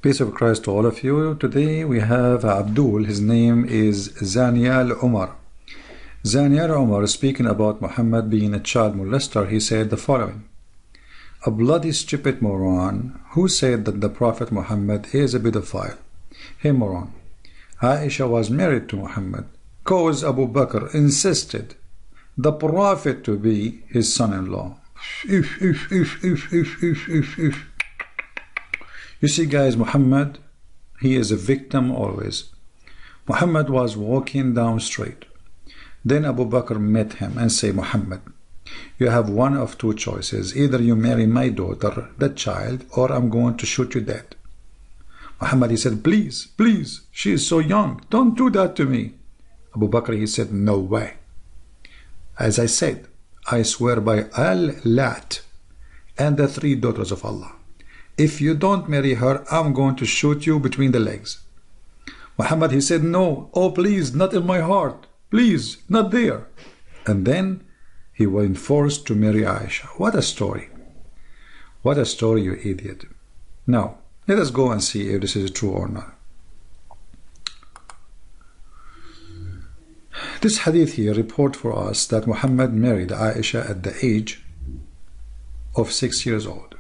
Peace of Christ to all of you. Today we have Abdul. His name is Zanial Umar. Zanial Umar, speaking about Muhammad being a child molester, he said the following: a bloody stupid moron who said that the Prophet Muhammad is a pedophile. Hey moron, Aisha was married to Muhammad cause Abu Bakr insisted the Prophet to be his son-in-law. You see guys, Muhammad, he is a victim always. Muhammad was walking down street. Then Abu Bakr met him and said, Muhammad, you have one of two choices. Either you marry my daughter, the child, or I'm going to shoot you dead. Muhammad, he said, please, please, she is so young. Don't do that to me. Abu Bakr, he said, no way. As I said, I swear by Al-Lat and the three daughters of Allah. If you don't marry her, I'm going to shoot you between the legs. Muhammad, he said, no, oh please, not in my heart. Please, not there. And then he was forced to marry Aisha. What a story. What a story, you idiot. Now, let us go and see if this is true or not. This hadith here reports for us that Muhammad married Aisha at the age of 6 years old.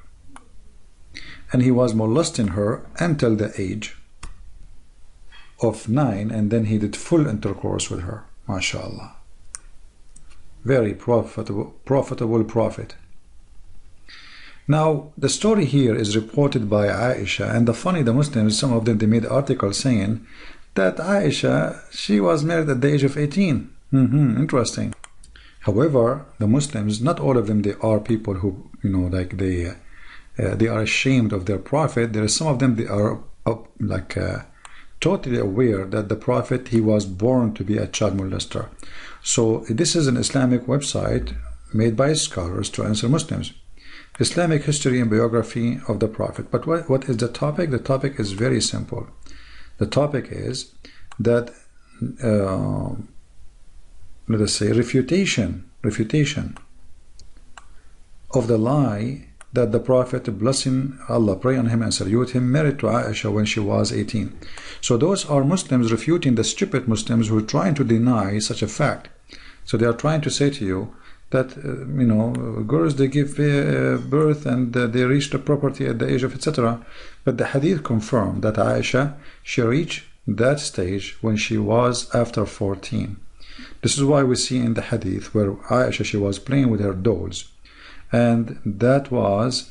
And he was molesting her until the age of 9, and then he did full intercourse with her. MashaAllah. Very profitable prophet. Now, the story here is reported by Aisha, and the Muslims, some of them, they made articles saying that Aisha, she was married at the age of 18. Interesting. However, the Muslims, not all of them, they are people who, you know, like they are ashamed of their prophet. There are some of them, they are totally aware that the prophet, he was born to be a child molester. So this is an Islamic website made by scholars to answer Muslims. Islamic history and biography of the prophet. But what is the topic? The topic is very simple. The topic is that let us say refutation of the lie that the Prophet, blessing Allah, pray on him and salute him, married to Aisha when she was 18. So those are Muslims refuting the stupid Muslims who are trying to deny such a fact. So they are trying to say to you that you know, girls, they give birth and they reach the property at the age of etc. But the hadith confirmed that Aisha, she reached that stage when she was after 14. This is why we see in the hadith where Aisha, she was playing with her dolls. And that was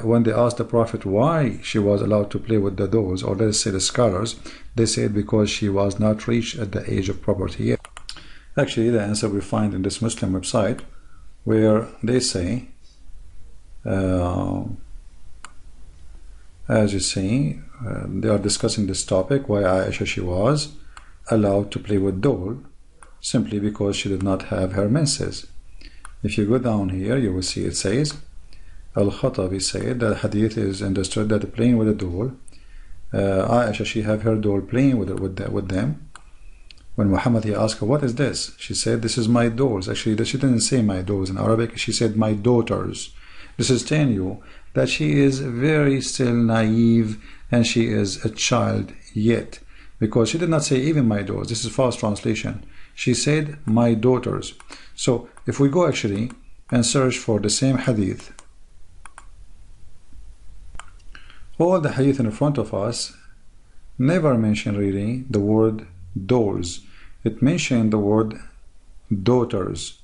when they asked the Prophet why she was allowed to play with the dolls, or let's say the scholars, they said because she was not reached at the age of puberty yet. Actually, the answer we find in this Muslim website where they say, as you see, they are discussing this topic, why Aisha, she was allowed to play with doll simply because she did not have her menses. If you go down here, you will see it says, Al-Khatabi said that hadith is understood that playing with a doll, Aisha, she have her doll playing with them. When Muhammad, he asked her, what is this? She said, this is my dolls. Actually, she didn't say my dolls in Arabic. She said my daughters. This is telling you that she is very still naive and she is a child yet, because she did not say even my dolls. This is false translation. She said my daughters. So if we go actually and search for the same hadith, all the hadith in front of us never mention really the word dolls. It mentioned the word daughters,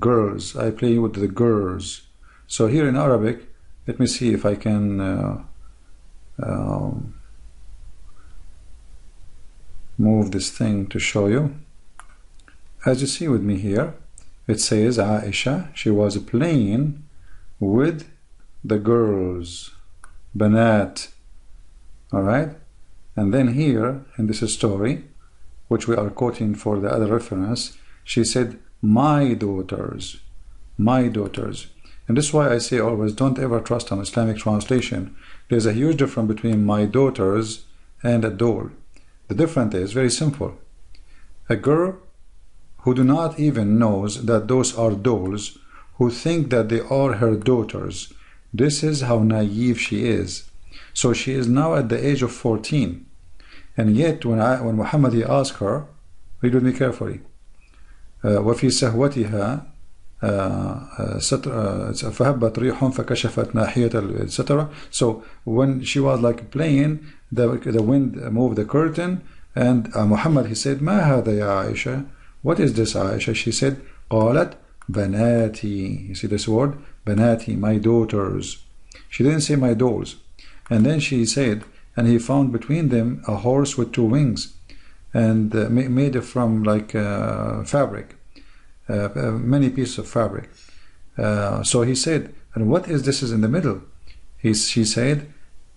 girls. I play with the girls. So here in Arabic, let me see if I can move this thing to show you. As you see with me here, it says Aisha, she was playing with the girls, Banat. Alright? And then here in this story, which we are quoting for the other reference, she said, my daughters, my daughters. And this is why I say always, don't ever trust an Islamic translation. There's a huge difference between my daughters and a doll. The difference is very simple. A girl who do not even knows that those are dolls, who think that they are her daughters, this is how naive she is. So she is now at the age of 14. And yet when Muhammad he asked her, read with me carefully, وفي سهوتها فهبت ريح فكشفت ناحية etc. So when she was like playing, the wind moved the curtain, and Muhammad he said, ما هذا يا عائشة? What is this, Aisha? She said, قالت بناتي. You see this word? بناتي, my daughters. She didn't say my dolls. And then she said, and he found between them a horse with 2 wings, and made from like fabric, many pieces of fabric. So he said, and what is this is in the middle? She said,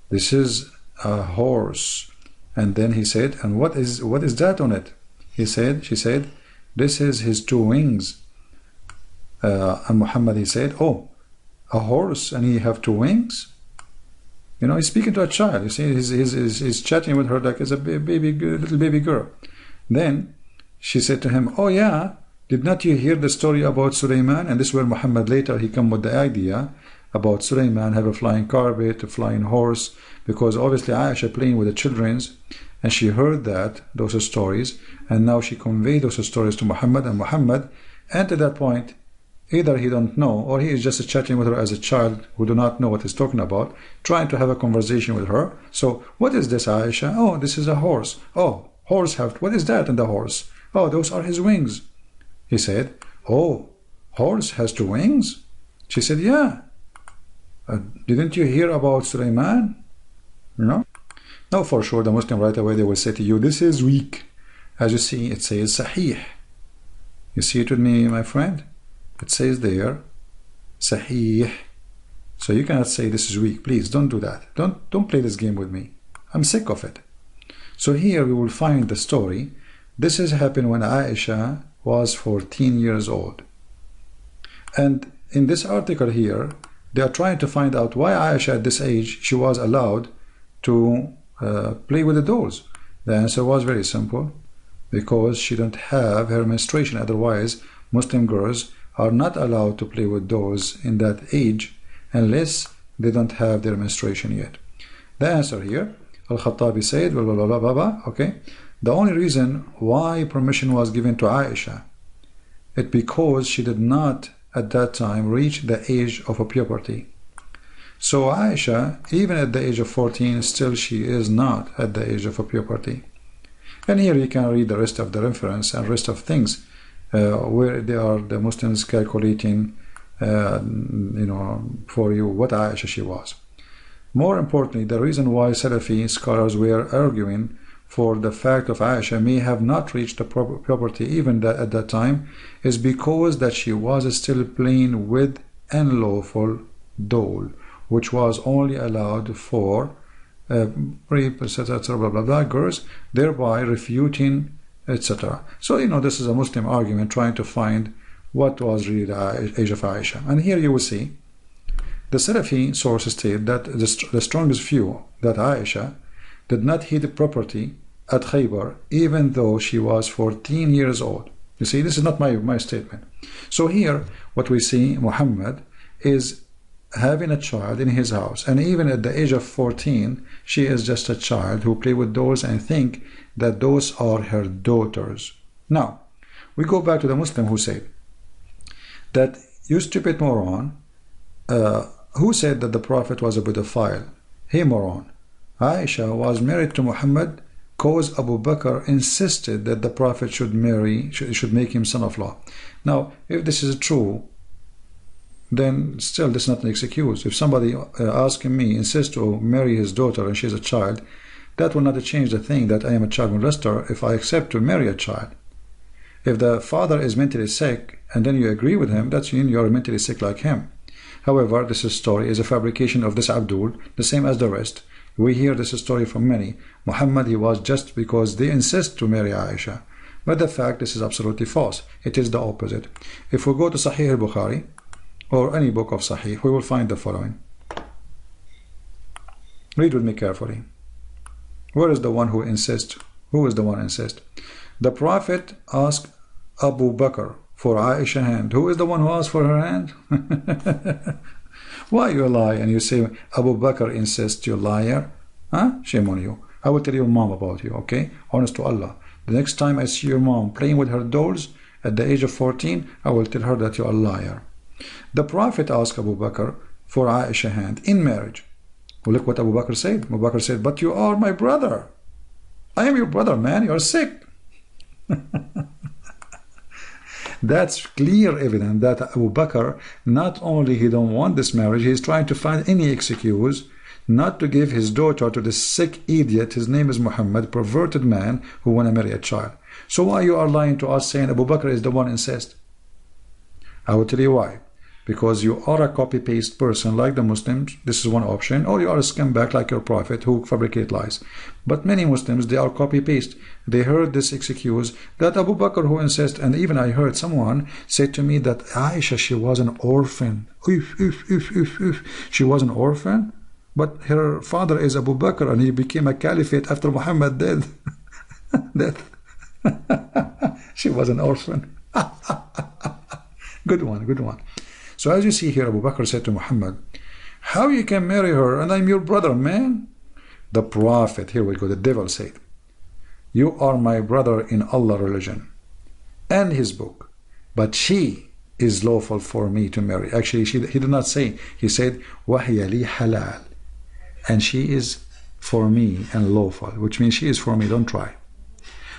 this is a horse. And then he said, and what is that on it? She said, this is his 2 wings. And Muhammad he said, oh, a horse and he have 2 wings? You know, he's speaking to a child. You see, he's chatting with her like as a little baby girl. Then she said to him, oh yeah, did not you hear the story about Sulaiman? And this is where Muhammad later he come with the idea about Sulaiman have a flying carpet, a flying horse, because obviously Aisha playing with the children's, and she heard those stories, and now she conveyed those stories to Muhammad, and Muhammad, and at that point, either he don't know, or he is just chatting with her as a child who do not know what he's talking about, trying to have a conversation with her. So, what is this, Aisha? Oh, this is a horse. Oh, horse have, what is that in the horse? Oh, those are his wings. He said, oh, horse has 2 wings? She said, yeah. Didn't you hear about Sulaiman? You know? Now, for sure, the Muslim right away, they will say to you, this is weak. As you see, it says Sahih. You see it with me, my friend? It says there, Sahih. So you cannot say this is weak. Please don't do that. Don't play this game with me. I'm sick of it. So here we will find the story. This has happened when Aisha was 14 years old. And in this article here, they are trying to find out why Aisha at this age she was allowed to play with the dolls. The answer was very simple, because she didn't have her menstruation. Otherwise, Muslim girls are not allowed to play with dolls in that age unless they don't have their menstruation yet. The answer here, Al-Khattabi said, blah, blah, blah, blah, blah, okay, the only reason why permission was given to Aisha, it's because she did not at that time reach the age of puberty. So Aisha, even at the age of 14, still she is not at the age of puberty. And here you can read the rest of the reference and rest of things where they are the Muslims calculating for you what Aisha she was. More importantly, the reason why Salafi scholars were arguing for the fact of Aisha may have not reached the puberty even at that time is because that she was still playing with unlawful doll, which was only allowed for blah blah blah girls, thereby refuting etc. So this is a Muslim argument trying to find what was really the age of Aisha. And here you will see the Salafi sources state that the strongest view that Aisha did not hit property at Khaybar even though she was 14 years old. You see, this is not my statement. So here what we see, Muhammad is having a child in his house, and even at the age of 14 she is just a child who play with dolls and think that those are her daughters. Now we go back to the Muslim who said that, you stupid moron, who said that the Prophet was a pedophile? Hey moron, Aisha was married to Muhammad because Abu Bakr insisted that the Prophet should make him son-in-law. Now if this is true, then still this is not an excuse. If somebody asking me insists to marry his daughter and she's a child, that will not change the thing that I am a child molester if I accept to marry a child. If the father is mentally sick and then you agree with him, that's mean you are mentally sick like him. However, this story is a fabrication of this Abdul, the same as the rest. We hear this story from many. Muhammad, he was just because they insist to marry Aisha. But the fact, this is absolutely false. It is the opposite. If we go to Sahih al-Bukhari or any book of Sahih, we will find the following. Read with me carefully. Where is the one who insists? Who is the one who insists? The Prophet asked Abu Bakr for Aisha's hand. Who is the one who asked for her hand? Why you lie and you say Abu Bakr insists you're liar? Huh? Shame on you. I will tell your mom about you, okay? Honest to Allah. The next time I see your mom playing with her dolls at the age of 14, I will tell her that you're a liar. The Prophet asked Abu Bakr for Aisha's hand in marriage. Well, look what Abu Bakr said. Abu Bakr said, but you are my brother. I am your brother, man. You're sick. That's clear evidence that Abu Bakr, not only he don't want this marriage, he's trying to find any excuse not to give his daughter to this sick idiot. His name is Muhammad, perverted man who want to marry a child. So why you are lying to us saying Abu Bakr is the one incest? I will tell you why. Because you are a copy-paste person like the Muslims, this is one option, or you are a scumbag like your prophet who fabricate lies. But many Muslims, they are copy-paste. They heard this excuse that Abu Bakr who incest, and even I heard someone say to me that Aisha, she was an orphan. She was an orphan, but her father is Abu Bakr and he became a caliphate after Muhammad dead. She was an orphan. Good one, good one. So as you see here, Abu Bakr said to Muhammad, how you can marry her and I'm your brother, man? The Prophet, here we go, the devil said, you are my brother in Allah religion and his book, but she is lawful for me to marry. Actually, he did not say, he said, وَهِيَ لِي halal, and she is for me and lawful, which means she is for me, don't try.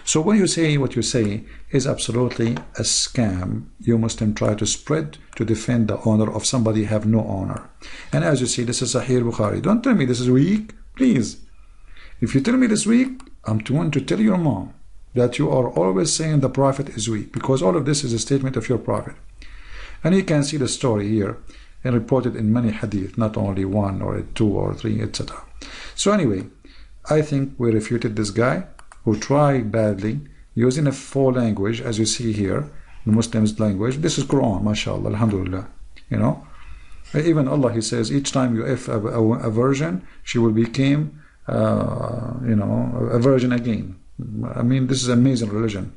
So when you say what you say is absolutely a scam, you Muslim try to spread to defend the honor of somebody have no honor. And as you see, this is Sahih Bukhari. Don't tell me this is weak, please. If you tell me this weak, I'm going to tell your mom that you are always saying the Prophet is weak, because all of this is a statement of your Prophet. And you can see the story here and reported in many hadith, not only one or two or three, etc. So anyway, I think we refuted this guy who tried badly using a foul language, as you see here, the Muslims' language. This is Quran, mashallah, alhamdulillah. You know, even Allah, he says, each time you if a virgin, she will become, you know, a virgin again. I mean, this is amazing religion.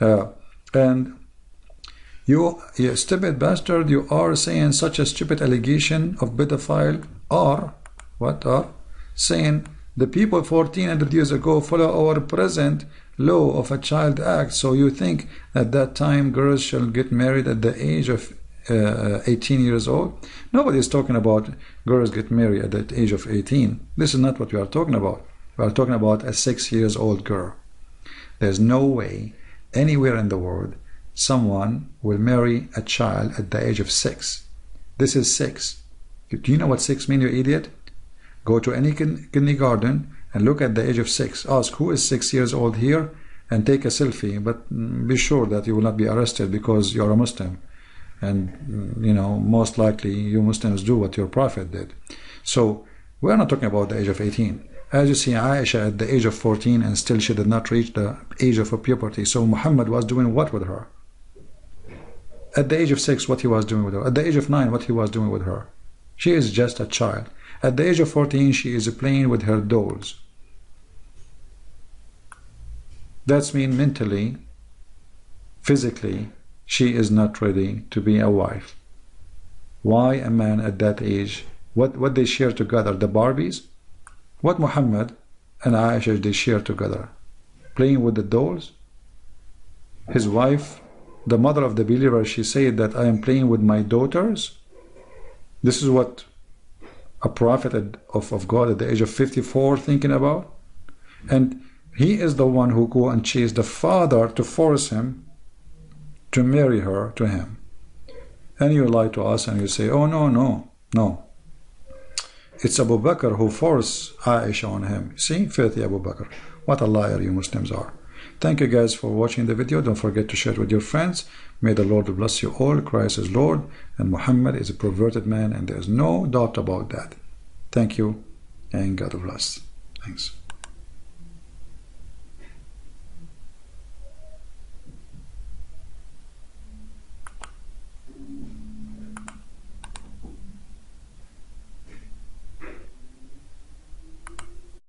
And you stupid bastard, you are saying such a stupid allegation of pedophile, or what are saying the people 1400 years ago follow our present law of a child act. So you think at that time girls shall get married at the age of 18 years old? Nobody is talking about girls get married at the age of 18. This is not what we are talking about. We are talking about a 6 years old girl. There's no way anywhere in the world someone will marry a child at the age of 6. This is 6. Do you know what 6 means, you idiot? Go to any kindergarten and look at the age of 6. Ask who is 6 years old here and take a selfie. But be sure that you will not be arrested because you are a Muslim. And you know, most likely you Muslims do what your Prophet did. So we are not talking about the age of 18. As you see, Aisha at the age of 14 and still she did not reach the age of puberty. So Muhammad was doing what with her? At the age of 6, what he was doing with her? At the age of 9, what he was doing with her? She is just a child. At the age of 14, she is playing with her dolls. That's mean mentally, physically, she is not ready to be a wife. Why a man at that age? What they share together? The Barbies? What Muhammad and Aisha they share together? Playing with the dolls? His wife, the mother of the believer, she said that I am playing with my daughters. This is what a prophet of God at the age of 54 thinking about. And he is the one who go and chase the father to force him to marry her to him. And you lie to us and you say, oh no, it's Abu Bakr who forced Aisha on him. See, filthy Abu Bakr. What a liar you Muslims are. Thank you guys for watching the video. Don't forget to share it with your friends. May the Lord bless you all. Christ is Lord and Muhammad is a perverted man, and there's no doubt about that. Thank you and God bless. Thanks.